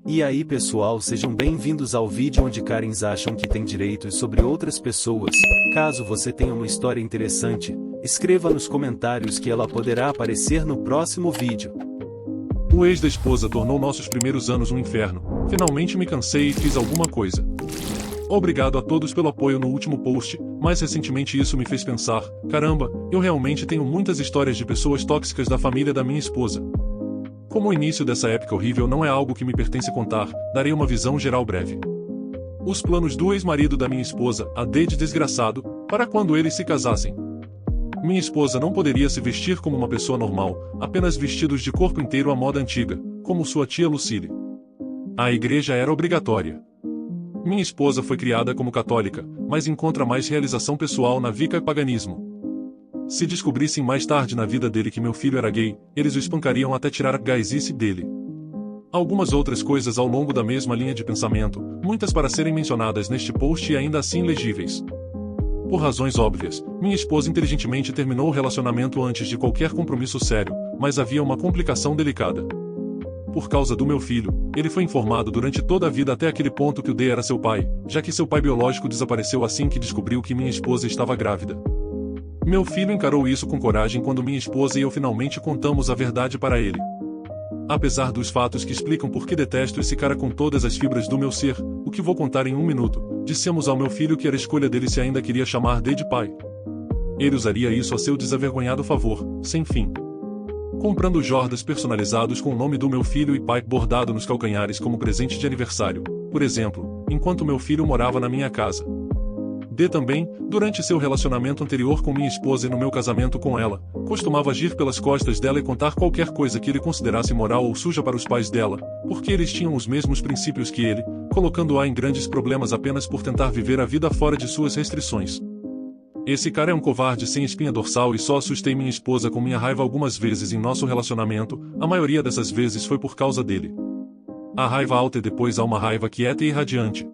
E aí pessoal, sejam bem-vindos ao vídeo onde Karens acham que tem direitos sobre outras pessoas. Caso você tenha uma história interessante, escreva nos comentários que ela poderá aparecer no próximo vídeo. O ex da esposa tornou nossos primeiros anos um inferno. Finalmente me cansei e fiz alguma coisa. Obrigado a todos pelo apoio no último post, mas recentemente isso me fez pensar, caramba, eu realmente tenho muitas histórias de pessoas tóxicas da família da minha esposa. Como o início dessa época horrível não é algo que me pertence contar, darei uma visão geral breve. Os planos do ex-marido da minha esposa, a de desgraçado, para quando eles se casassem. Minha esposa não poderia se vestir como uma pessoa normal, apenas vestidos de corpo inteiro à moda antiga, como sua tia Lucille. A igreja era obrigatória. Minha esposa foi criada como católica, mas encontra mais realização pessoal na Wicca e paganismo. Se descobrissem mais tarde na vida dele que meu filho era gay, eles o espancariam até tirar a gaysice dele. Algumas outras coisas ao longo da mesma linha de pensamento, muitas para serem mencionadas neste post e ainda assim legíveis. Por razões óbvias, minha esposa inteligentemente terminou o relacionamento antes de qualquer compromisso sério, mas havia uma complicação delicada. Por causa do meu filho, ele foi informado durante toda a vida até aquele ponto que o D era seu pai, já que seu pai biológico desapareceu assim que descobriu que minha esposa estava grávida. Meu filho encarou isso com coragem quando minha esposa e eu finalmente contamos a verdade para ele. Apesar dos fatos que explicam por que detesto esse cara com todas as fibras do meu ser, o que vou contar em um minuto, dissemos ao meu filho que era escolha dele se ainda queria chamar de pai. Ele usaria isso a seu desavergonhado favor, sem fim. Comprando jordas personalizados com o nome do meu filho e pai bordado nos calcanhares como presente de aniversário, por exemplo, enquanto meu filho morava na minha casa. D também, durante seu relacionamento anterior com minha esposa e no meu casamento com ela, costumava agir pelas costas dela e contar qualquer coisa que ele considerasse moral ou suja para os pais dela, porque eles tinham os mesmos princípios que ele, colocando-a em grandes problemas apenas por tentar viver a vida fora de suas restrições. Esse cara é um covarde sem espinha dorsal e só assustei minha esposa com minha raiva algumas vezes em nosso relacionamento, a maioria dessas vezes foi por causa dele. A raiva alta e depois há uma raiva quieta e irradiante.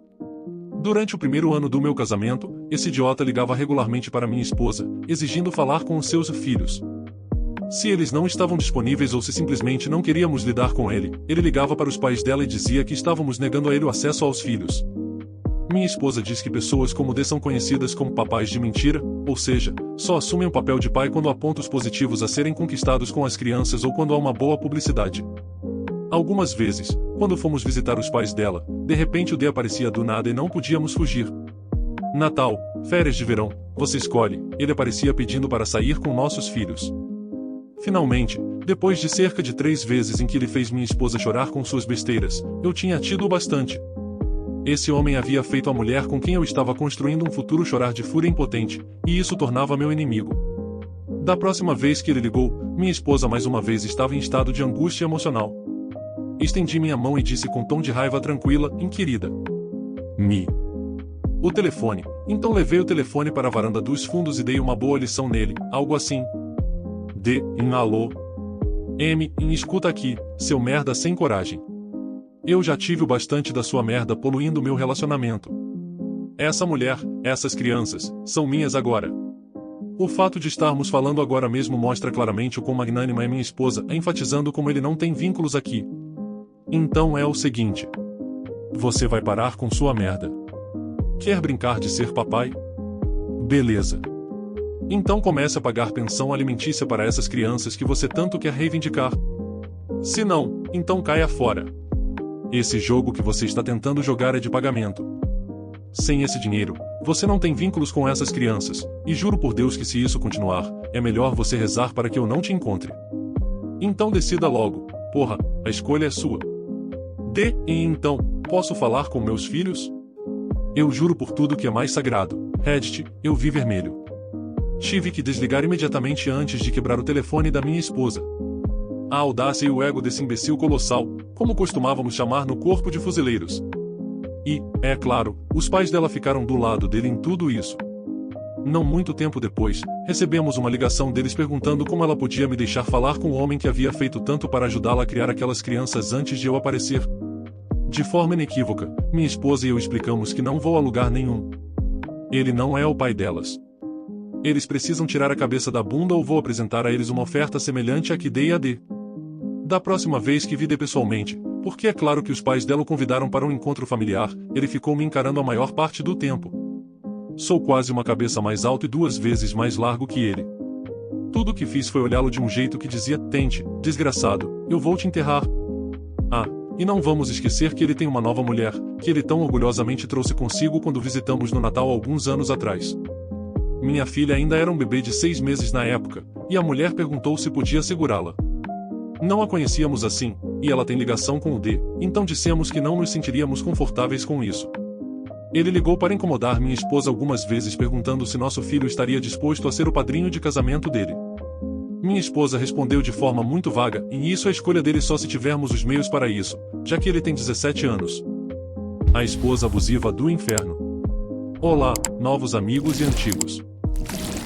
Durante o primeiro ano do meu casamento, esse idiota ligava regularmente para minha esposa, exigindo falar com os seus filhos. Se eles não estavam disponíveis ou se simplesmente não queríamos lidar com ele, ele ligava para os pais dela e dizia que estávamos negando a ele o acesso aos filhos. Minha esposa diz que pessoas como D são conhecidas como papais de mentira, ou seja, só assumem o papel de pai quando há pontos positivos a serem conquistados com as crianças ou quando há uma boa publicidade. Algumas vezes, quando fomos visitar os pais dela, de repente o D aparecia do nada e não podíamos fugir. Natal, férias de verão, você escolhe, ele aparecia pedindo para sair com nossos filhos. Finalmente, depois de cerca de 3 vezes em que ele fez minha esposa chorar com suas besteiras, eu tinha tido o bastante. Esse homem havia feito a mulher com quem eu estava construindo um futuro chorar de fúria impotente, e isso tornava meu inimigo. Da próxima vez que ele ligou, minha esposa mais uma vez estava em estado de angústia emocional. Estendi minha mão e disse com tom de raiva tranquila, inquirida. O telefone. Então levei o telefone para a varanda dos fundos e dei uma boa lição nele, algo assim. D, em alô. M, em escuta aqui, seu merda sem coragem. Eu já tive o bastante da sua merda poluindo meu relacionamento. Essa mulher, essas crianças, são minhas agora. O fato de estarmos falando agora mesmo mostra claramente o quão magnânima é minha esposa, enfatizando como ele não tem vínculos aqui. Então é o seguinte. Você vai parar com sua merda. Quer brincar de ser papai? Beleza. Então comece a pagar pensão alimentícia para essas crianças que você tanto quer reivindicar. Se não, então caia fora. Esse jogo que você está tentando jogar é de pagamento. Sem esse dinheiro, você não tem vínculos com essas crianças, e juro por Deus que se isso continuar, é melhor você rezar para que eu não te encontre. Então decida logo, porra, a escolha é sua. D, e então, posso falar com meus filhos? Eu juro por tudo que é mais sagrado, Reddit, eu vi vermelho. Tive que desligar imediatamente antes de quebrar o telefone da minha esposa. A audácia e o ego desse imbecil colossal, como costumávamos chamar no corpo de fuzileiros. E, é claro, os pais dela ficaram do lado dele em tudo isso. Não muito tempo depois, recebemos uma ligação deles perguntando como ela podia me deixar falar com o homem que havia feito tanto para ajudá-la a criar aquelas crianças antes de eu aparecer. De forma inequívoca, minha esposa e eu explicamos que não vou a lugar nenhum. Ele não é o pai delas. Eles precisam tirar a cabeça da bunda ou vou apresentar a eles uma oferta semelhante à que dei a D. Da próxima vez que vi D pessoalmente, porque é claro que os pais dela o convidaram para um encontro familiar, ele ficou me encarando a maior parte do tempo. Sou quase uma cabeça mais alta e 2 vezes mais largo que ele. Tudo o que fiz foi olhá-lo de um jeito que dizia: tente, desgraçado, eu vou te enterrar. Ah, e não vamos esquecer que ele tem uma nova mulher, que ele tão orgulhosamente trouxe consigo quando visitamos no Natal alguns anos atrás. Minha filha ainda era um bebê de 6 meses na época, e a mulher perguntou se podia segurá-la. Não a conhecíamos assim, e ela tem ligação com o D, então dissemos que não nos sentiríamos confortáveis com isso. Ele ligou para incomodar minha esposa algumas vezes perguntando se nosso filho estaria disposto a ser o padrinho de casamento dele. Minha esposa respondeu de forma muito vaga, e isso é escolha dele só se tivermos os meios para isso, já que ele tem 17 anos. A esposa abusiva do inferno. Olá, novos amigos e antigos.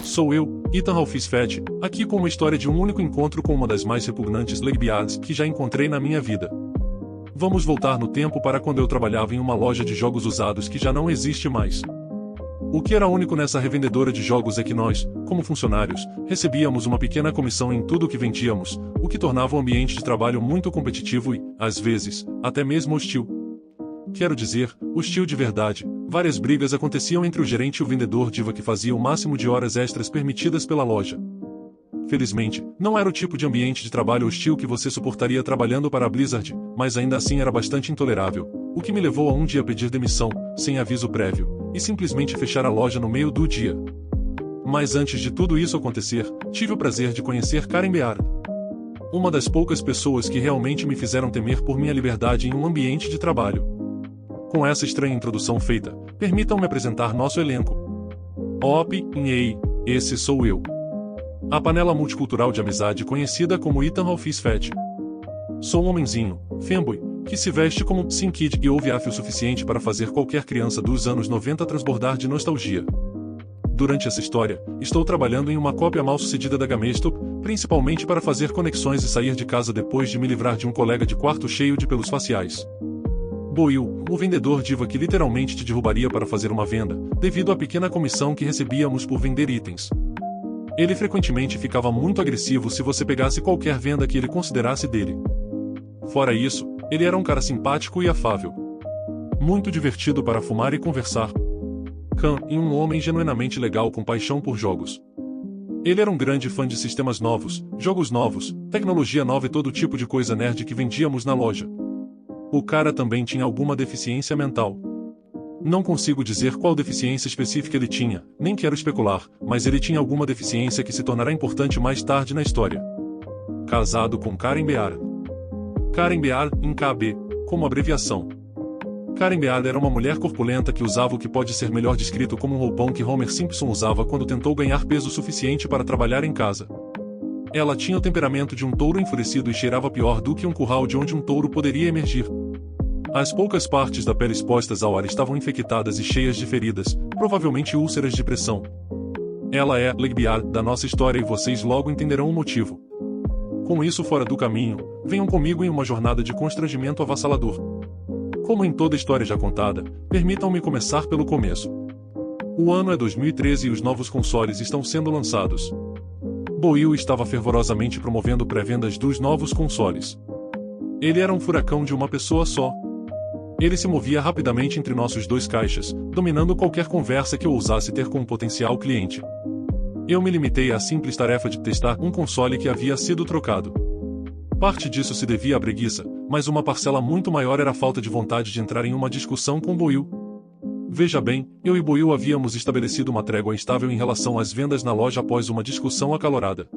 Sou eu, Ethan Ralphis-Fett, aqui com uma história de um único encontro com uma das mais repugnantes lesbianas que já encontrei na minha vida. Vamos voltar no tempo para quando eu trabalhava em uma loja de jogos usados que já não existe mais. O que era único nessa revendedora de jogos é que nós, como funcionários, recebíamos uma pequena comissão em tudo o que vendíamos, o que tornava o ambiente de trabalho muito competitivo e, às vezes, até mesmo hostil. Quero dizer, hostil de verdade. Várias brigas aconteciam entre o gerente e o vendedor diva que fazia o máximo de horas extras permitidas pela loja. Felizmente, não era o tipo de ambiente de trabalho hostil que você suportaria trabalhando para a Blizzard, mas ainda assim era bastante intolerável, o que me levou a um dia pedir demissão, sem aviso prévio, e simplesmente fechar a loja no meio do dia. Mas antes de tudo isso acontecer, tive o prazer de conhecer Karen Beard. Uma das poucas pessoas que realmente me fizeram temer por minha liberdade em um ambiente de trabalho. Com essa estranha introdução feita, permitam-me apresentar nosso elenco. Op, Ei, esse sou eu. A panela multicultural de amizade conhecida como Ethan Ralphis-Fett. Sou um homenzinho, fanboy, que se veste como Sim Kid e ouve AF o suficiente para fazer qualquer criança dos anos 90 transbordar de nostalgia. Durante essa história, estou trabalhando em uma cópia mal-sucedida da GameStop, principalmente para fazer conexões e sair de casa depois de me livrar de um colega de quarto cheio de pelos faciais. Boil, o vendedor diva que literalmente te derrubaria para fazer uma venda, devido à pequena comissão que recebíamos por vender itens. Ele frequentemente ficava muito agressivo se você pegasse qualquer venda que ele considerasse dele. Fora isso, ele era um cara simpático e afável. Muito divertido para fumar e conversar. E um homem genuinamente legal com paixão por jogos. Ele era um grande fã de sistemas novos, jogos novos, tecnologia nova e todo tipo de coisa nerd que vendíamos na loja. O cara também tinha alguma deficiência mental. Não consigo dizer qual deficiência específica ele tinha, nem quero especular, mas ele tinha alguma deficiência que se tornará importante mais tarde na história. Casado com Karen Beard. Karen Beard, em KB, como abreviação. Karen Beard era uma mulher corpulenta que usava o que pode ser melhor descrito como um roupão que Homer Simpson usava quando tentou ganhar peso suficiente para trabalhar em casa. Ela tinha o temperamento de um touro enfurecido e cheirava pior do que um curral de onde um touro poderia emergir. As poucas partes da pele expostas ao ar estavam infectadas e cheias de feridas, provavelmente úlceras de pressão. Ela é lesbiana da nossa história e vocês logo entenderão o motivo. Com isso fora do caminho, venham comigo em uma jornada de constrangimento avassalador. Como em toda história já contada, permitam-me começar pelo começo. O ano é 2013 e os novos consoles estão sendo lançados. Boil estava fervorosamente promovendo pré-vendas dos novos consoles. Ele era um furacão de uma pessoa só. Ele se movia rapidamente entre nossos 2 caixas, dominando qualquer conversa que eu ousasse ter com um potencial cliente. Eu me limitei à simples tarefa de testar um console que havia sido trocado. Parte disso se devia à preguiça, mas uma parcela muito maior era a falta de vontade de entrar em uma discussão com Boil. Veja bem, eu e Boil havíamos estabelecido uma trégua instável em relação às vendas na loja após uma discussão acalorada.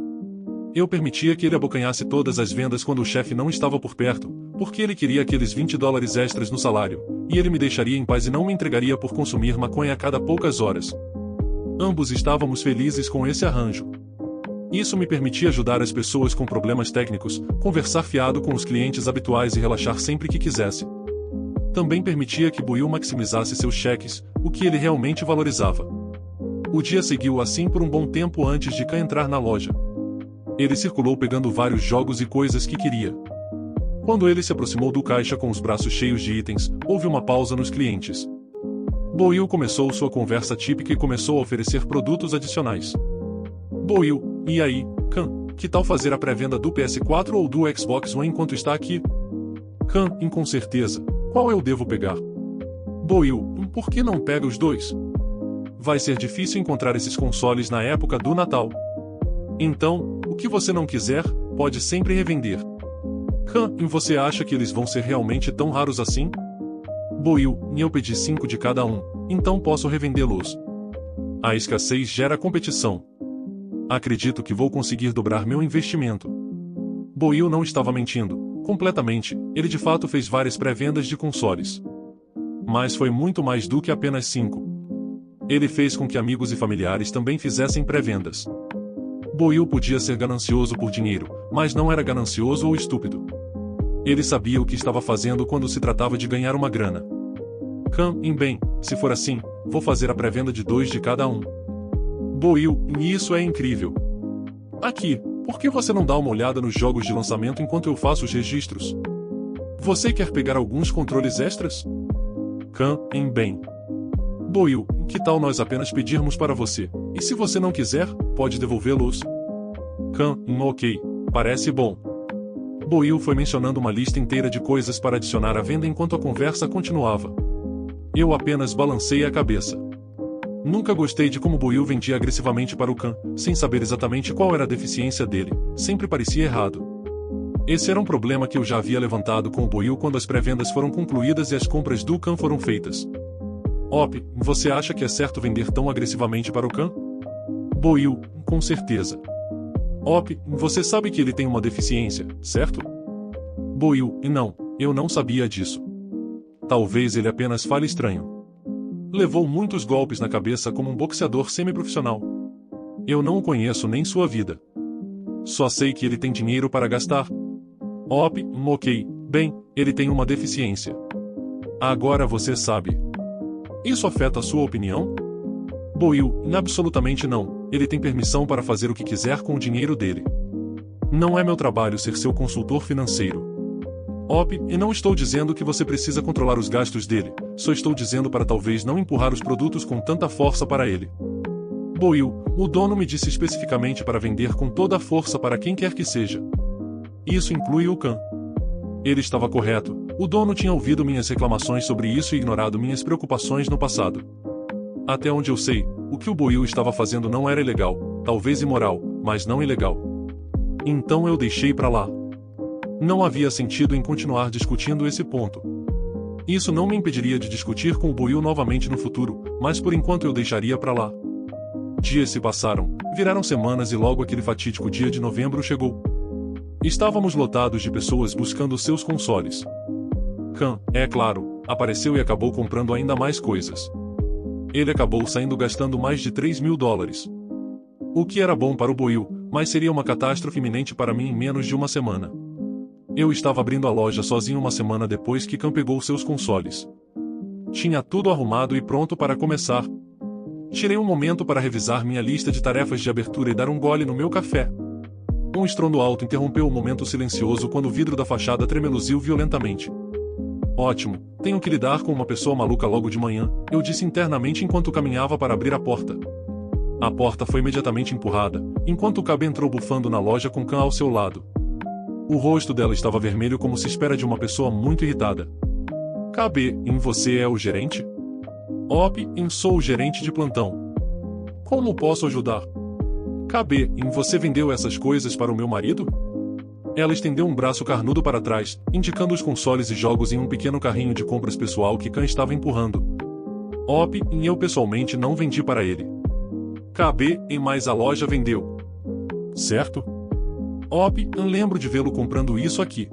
Eu permitia que ele abocanhasse todas as vendas quando o chefe não estava por perto, porque ele queria aqueles $20 extras no salário, e ele me deixaria em paz e não me entregaria por consumir maconha a cada poucas horas. Ambos estávamos felizes com esse arranjo. Isso me permitia ajudar as pessoas com problemas técnicos, conversar fiado com os clientes habituais e relaxar sempre que quisesse. Também permitia que Boil maximizasse seus cheques, o que ele realmente valorizava. O dia seguiu assim por um bom tempo antes de Khan entrar na loja. Ele circulou pegando vários jogos e coisas que queria. Quando ele se aproximou do caixa com os braços cheios de itens, houve uma pausa nos clientes. Boil começou sua conversa típica e começou a oferecer produtos adicionais. Boil, e aí, Khan, que tal fazer a pré-venda do PS4 ou do Xbox One enquanto está aqui? Khan, com certeza. Qual eu devo pegar? Boil, por que não pega os dois? Vai ser difícil encontrar esses consoles na época do Natal. Então, o que você não quiser, pode sempre revender. Khan, você acha que eles vão ser realmente tão raros assim? Boil, eu pedi 5 de cada um, então posso revendê-los. A escassez gera competição. Acredito que vou conseguir dobrar meu investimento. Boil não estava mentindo, completamente, ele de fato fez várias pré-vendas de consoles. Mas foi muito mais do que apenas 5. Ele fez com que amigos e familiares também fizessem pré-vendas. Boil podia ser ganancioso por dinheiro, mas não era ganancioso ou estúpido. Ele sabia o que estava fazendo quando se tratava de ganhar uma grana. Khan, bem, se for assim, vou fazer a pré-venda de 2 de cada um. Boil, isso é incrível. Aqui, por que você não dá uma olhada nos jogos de lançamento enquanto eu faço os registros? Você quer pegar alguns controles extras? Khan, bem. Boil, que tal nós apenas pedirmos para você? E se você não quiser, pode devolvê-los? Khan, ok, parece bom. Boil foi mencionando uma lista inteira de coisas para adicionar à venda enquanto a conversa continuava. Eu apenas balancei a cabeça. Nunca gostei de como Boil vendia agressivamente para o Khan, sem saber exatamente qual era a deficiência dele, sempre parecia errado. Esse era um problema que eu já havia levantado com o Boil quando as pré-vendas foram concluídas e as compras do Khan foram feitas. Op, você acha que é certo vender tão agressivamente para o Khan? Boil, com certeza. Op, você sabe que ele tem uma deficiência, certo? Boil, não, eu não sabia disso. Talvez ele apenas fale estranho. Levou muitos golpes na cabeça como um boxeador semi-profissional. Eu não o conheço nem sua vida. Só sei que ele tem dinheiro para gastar. Op, ok, bem, ele tem uma deficiência. Agora você sabe. Isso afeta a sua opinião? Boil, absolutamente não, ele tem permissão para fazer o que quiser com o dinheiro dele. Não é meu trabalho ser seu consultor financeiro. Op, e não estou dizendo que você precisa controlar os gastos dele, só estou dizendo para talvez não empurrar os produtos com tanta força para ele. Boil, o dono me disse especificamente para vender com toda a força para quem quer que seja. Isso inclui o Khan. Ele estava correto, o dono tinha ouvido minhas reclamações sobre isso e ignorado minhas preocupações no passado. Até onde eu sei, o que o Boil estava fazendo não era ilegal, talvez imoral, mas não ilegal. Então eu deixei para lá. Não havia sentido em continuar discutindo esse ponto. Isso não me impediria de discutir com o Boil novamente no futuro, mas por enquanto eu deixaria para lá. Dias se passaram, viraram semanas e logo aquele fatídico dia de novembro chegou. Estávamos lotados de pessoas buscando seus consoles. Khan, é claro, apareceu e acabou comprando ainda mais coisas. Ele acabou saindo gastando mais de $3.000. O que era bom para o Boil, mas seria uma catástrofe iminente para mim em menos de uma semana. Eu estava abrindo a loja sozinho uma semana depois que Khan pegou seus consoles. Tinha tudo arrumado e pronto para começar. Tirei um momento para revisar minha lista de tarefas de abertura e dar um gole no meu café. Um estrondo alto interrompeu o momento silencioso quando o vidro da fachada tremeluziu violentamente. Ótimo, tenho que lidar com uma pessoa maluca logo de manhã, eu disse internamente enquanto caminhava para abrir a porta. A porta foi imediatamente empurrada, enquanto KB entrou bufando na loja com Khan ao seu lado. O rosto dela estava vermelho como se espera de uma pessoa muito irritada. KB, você é o gerente? Op, sou o gerente de plantão. Como posso ajudar? KB, você vendeu essas coisas para o meu marido? Ela estendeu um braço carnudo para trás, indicando os consoles e jogos em um pequeno carrinho de compras pessoal que Khan estava empurrando. Op, eu pessoalmente não vendi para ele. KB, mas a loja vendeu. Certo? Op, lembro de vê-lo comprando isso aqui.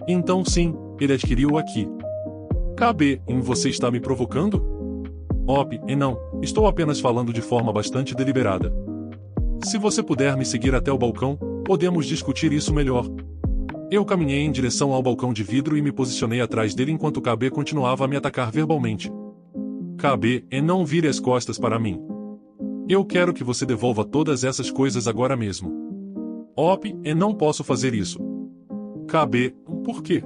Então sim, ele adquiriu aqui. KB, você está me provocando? Op, não, estou apenas falando de forma bastante deliberada. Se você puder me seguir até o balcão, podemos discutir isso melhor. Eu caminhei em direção ao balcão de vidro e me posicionei atrás dele enquanto KB continuava a me atacar verbalmente. KB, não vire as costas para mim. Eu quero que você devolva todas essas coisas agora mesmo. Op, não posso fazer isso. KB, por quê?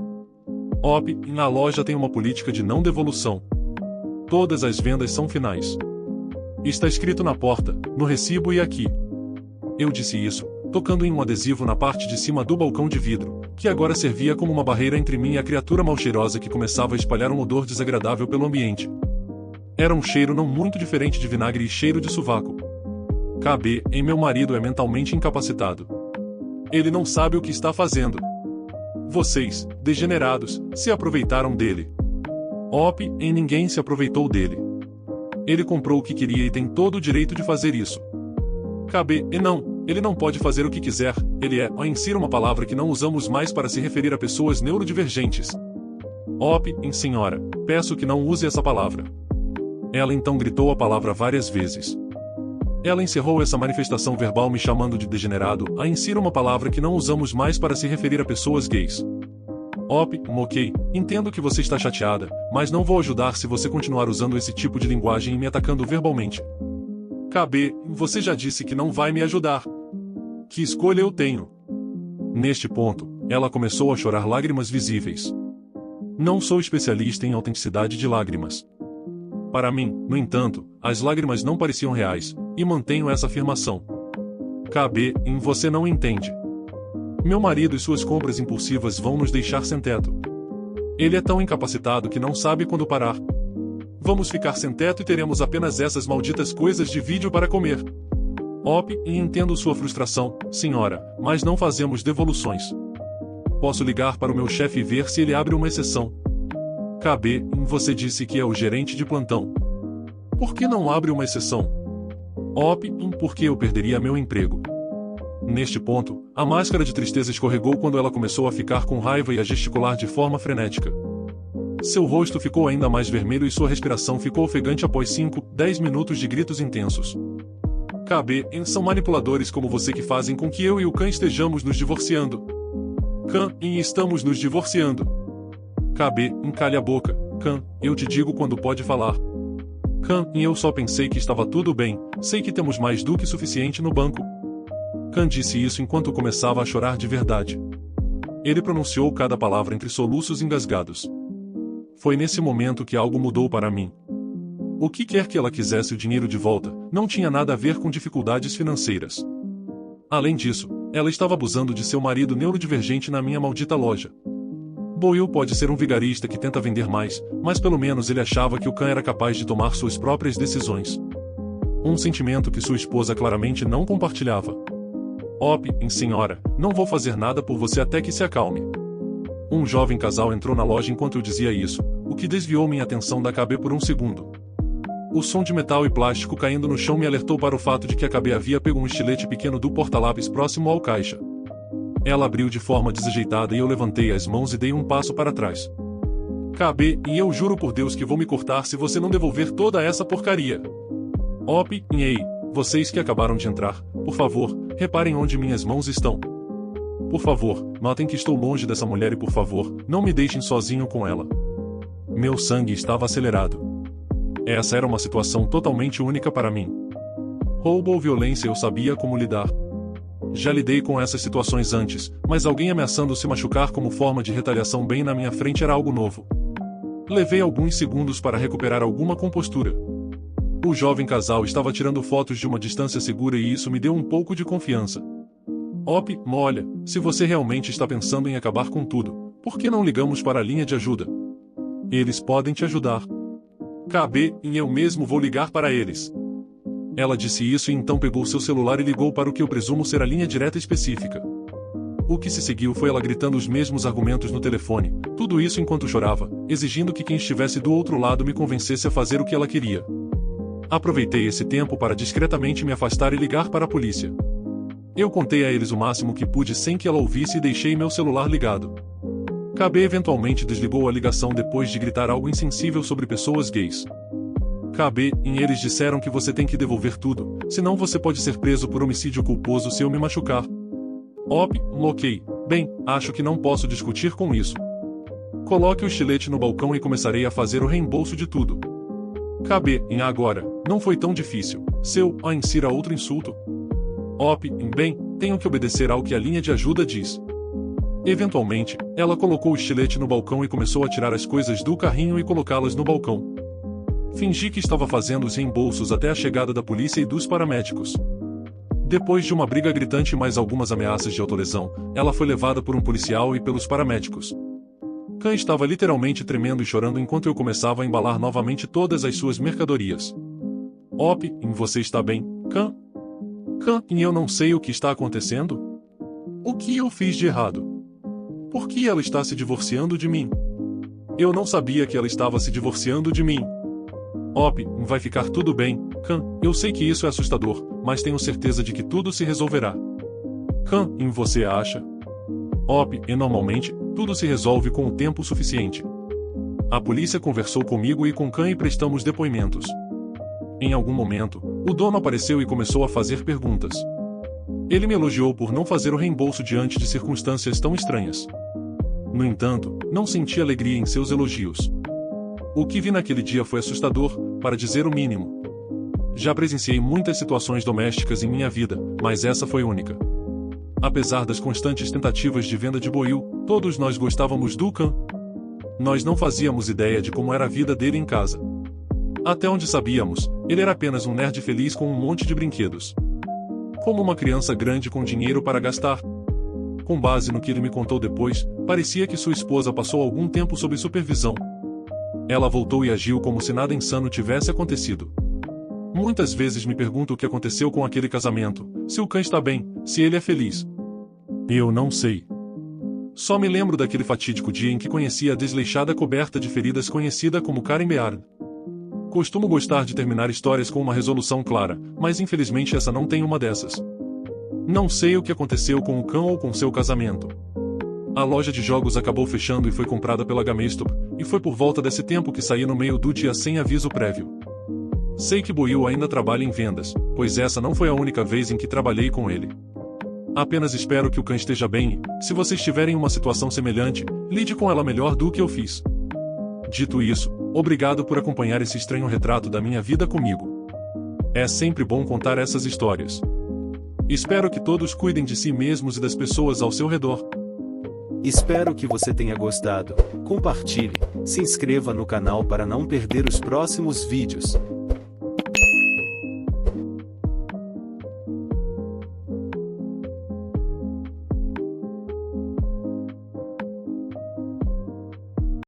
Op, a loja tem uma política de não devolução. Todas as vendas são finais. Está escrito na porta, no recibo e aqui. Eu disse isso, tocando em um adesivo na parte de cima do balcão de vidro, que agora servia como uma barreira entre mim e a criatura mal-cheirosa que começava a espalhar um odor desagradável pelo ambiente. Era um cheiro não muito diferente de vinagre e cheiro de sovaco. KB, em meu marido é mentalmente incapacitado. Ele não sabe o que está fazendo. Vocês, degenerados, se aproveitaram dele. OP, em ninguém se aproveitou dele. Ele comprou o que queria e tem todo o direito de fazer isso. KB, e não, ele não pode fazer o que quiser, ele é, insira uma palavra que não usamos mais para se referir a pessoas neurodivergentes. OP, em senhora, peço que não use essa palavra. Ela então gritou a palavra várias vezes. Ela encerrou essa manifestação verbal me chamando de degenerado, insira uma palavra que não usamos mais para se referir a pessoas gays. OP, ok, entendo que você está chateada, mas não vou ajudar se você continuar usando esse tipo de linguagem e me atacando verbalmente. KB, você já disse que não vai me ajudar. Que escolha eu tenho? Neste ponto, ela começou a chorar lágrimas visíveis. Não sou especialista em autenticidade de lágrimas. Para mim, no entanto, as lágrimas não pareciam reais, e mantenho essa afirmação. KB, você não entende. Meu marido e suas compras impulsivas vão nos deixar sem teto. Ele é tão incapacitado que não sabe quando parar. Vamos ficar sem teto e teremos apenas essas malditas coisas de vídeo para comer. OP, entendo sua frustração, senhora, mas não fazemos devoluções. Posso ligar para o meu chefe e ver se ele abre uma exceção. KB, você disse que é o gerente de plantão. Por que não abre uma exceção? OP, porque eu perderia meu emprego. Neste ponto, a máscara de tristeza escorregou quando ela começou a ficar com raiva e a gesticular de forma frenética. Seu rosto ficou ainda mais vermelho e sua respiração ficou ofegante após 5, 10 minutos de gritos intensos. KB, são manipuladores como você que fazem com que eu e o Khan estejamos nos divorciando. Khan, estamos nos divorciando. KB, encalhe a boca. Khan, eu te digo quando pode falar. Khan, eu só pensei que estava tudo bem, sei que temos mais do que suficiente no banco. Khan disse isso enquanto começava a chorar de verdade. Ele pronunciou cada palavra entre soluços engasgados. Foi nesse momento que algo mudou para mim. O que quer que ela quisesse o dinheiro de volta, não tinha nada a ver com dificuldades financeiras. Além disso, ela estava abusando de seu marido neurodivergente na minha maldita loja. Boyle pode ser um vigarista que tenta vender mais, mas pelo menos ele achava que o Khan era capaz de tomar suas próprias decisões. Um sentimento que sua esposa claramente não compartilhava. OP, senhora, não vou fazer nada por você até que se acalme. Um jovem casal entrou na loja enquanto eu dizia isso, o que desviou minha atenção da KB por um segundo. O som de metal e plástico caindo no chão me alertou para o fato de que a KB havia pego um estilete pequeno do porta-lápis próximo ao caixa. Ela abriu de forma desajeitada e eu levantei as mãos e dei um passo para trás. KB, eu juro por Deus que vou me cortar se você não devolver toda essa porcaria. OP, ei, vocês que acabaram de entrar, por favor, reparem onde minhas mãos estão. Por favor, notem que estou longe dessa mulher e por favor, não me deixem sozinho com ela. Meu sangue estava acelerado. Essa era uma situação totalmente única para mim. Roubo ou violência eu sabia como lidar. Já lidei com essas situações antes, mas alguém ameaçando se machucar como forma de retaliação bem na minha frente era algo novo. Levei alguns segundos para recuperar alguma compostura. O jovem casal estava tirando fotos de uma distância segura e isso me deu um pouco de confiança. OP, olha, se você realmente está pensando em acabar com tudo, por que não ligamos para a linha de ajuda? Eles podem te ajudar. KB, eu mesmo vou ligar para eles. Ela disse isso e então pegou seu celular e ligou para o que eu presumo ser a linha direta específica. O que se seguiu foi ela gritando os mesmos argumentos no telefone, tudo isso enquanto chorava, exigindo que quem estivesse do outro lado me convencesse a fazer o que ela queria. Aproveitei esse tempo para discretamente me afastar e ligar para a polícia. Eu contei a eles o máximo que pude sem que ela ouvisse e deixei meu celular ligado. KB eventualmente desligou a ligação depois de gritar algo insensível sobre pessoas gays. KB, eles disseram que você tem que devolver tudo, senão você pode ser preso por homicídio culposo se eu me machucar. OP, ok, bem, acho que não posso discutir com isso. Coloque o estilete no balcão e começarei a fazer o reembolso de tudo. KB, agora, não foi tão difícil, insira outro insulto. OP, bem, tenho que obedecer ao que a linha de ajuda diz. Eventualmente, ela colocou o estilete no balcão e começou a tirar as coisas do carrinho e colocá-las no balcão. Fingi que estava fazendo os reembolsos até a chegada da polícia e dos paramédicos. Depois de uma briga gritante e mais algumas ameaças de autolesão, ela foi levada por um policial e pelos paramédicos. Khan estava literalmente tremendo e chorando enquanto eu começava a embalar novamente todas as suas mercadorias. Op, você está bem, Khan? Khan, eu não sei o que está acontecendo? O que eu fiz de errado? Por que ela está se divorciando de mim? Eu não sabia que ela estava se divorciando de mim. Op, vai ficar tudo bem, Khan, eu sei que isso é assustador, mas tenho certeza de que tudo se resolverá. Khan, você acha? Op, normalmente, tudo se resolve com o tempo suficiente. A polícia conversou comigo e com Khan e prestamos depoimentos. Em algum momento, o dono apareceu e começou a fazer perguntas. Ele me elogiou por não fazer o reembolso diante de circunstâncias tão estranhas. No entanto, não senti alegria em seus elogios. O que vi naquele dia foi assustador, para dizer o mínimo. Já presenciei muitas situações domésticas em minha vida, mas essa foi única. Apesar das constantes tentativas de venda de Boil, todos nós gostávamos do Khan. Nós não fazíamos ideia de como era a vida dele em casa. Até onde sabíamos, ele era apenas um nerd feliz com um monte de brinquedos. Como uma criança grande com dinheiro para gastar. Com base no que ele me contou depois, parecia que sua esposa passou algum tempo sob supervisão. Ela voltou e agiu como se nada insano tivesse acontecido. Muitas vezes me pergunto o que aconteceu com aquele casamento, se o Khan está bem, se ele é feliz. Eu não sei. Só me lembro daquele fatídico dia em que conheci a desleixada coberta de feridas conhecida como Karen Beard. Costumo gostar de terminar histórias com uma resolução clara, mas infelizmente essa não tem uma dessas. Não sei o que aconteceu com o Khan ou com seu casamento. A loja de jogos acabou fechando e foi comprada pela GameStop, e foi por volta desse tempo que saí no meio do dia sem aviso prévio. Sei que Boil ainda trabalha em vendas, pois essa não foi a única vez em que trabalhei com ele. Apenas espero que o Khan esteja bem, e, se vocês tiverem uma situação semelhante, lide com ela melhor do que eu fiz. Dito isso, obrigado por acompanhar esse estranho retrato da minha vida comigo. É sempre bom contar essas histórias. Espero que todos cuidem de si mesmos e das pessoas ao seu redor. Espero que você tenha gostado. Compartilhe, se inscreva no canal para não perder os próximos vídeos.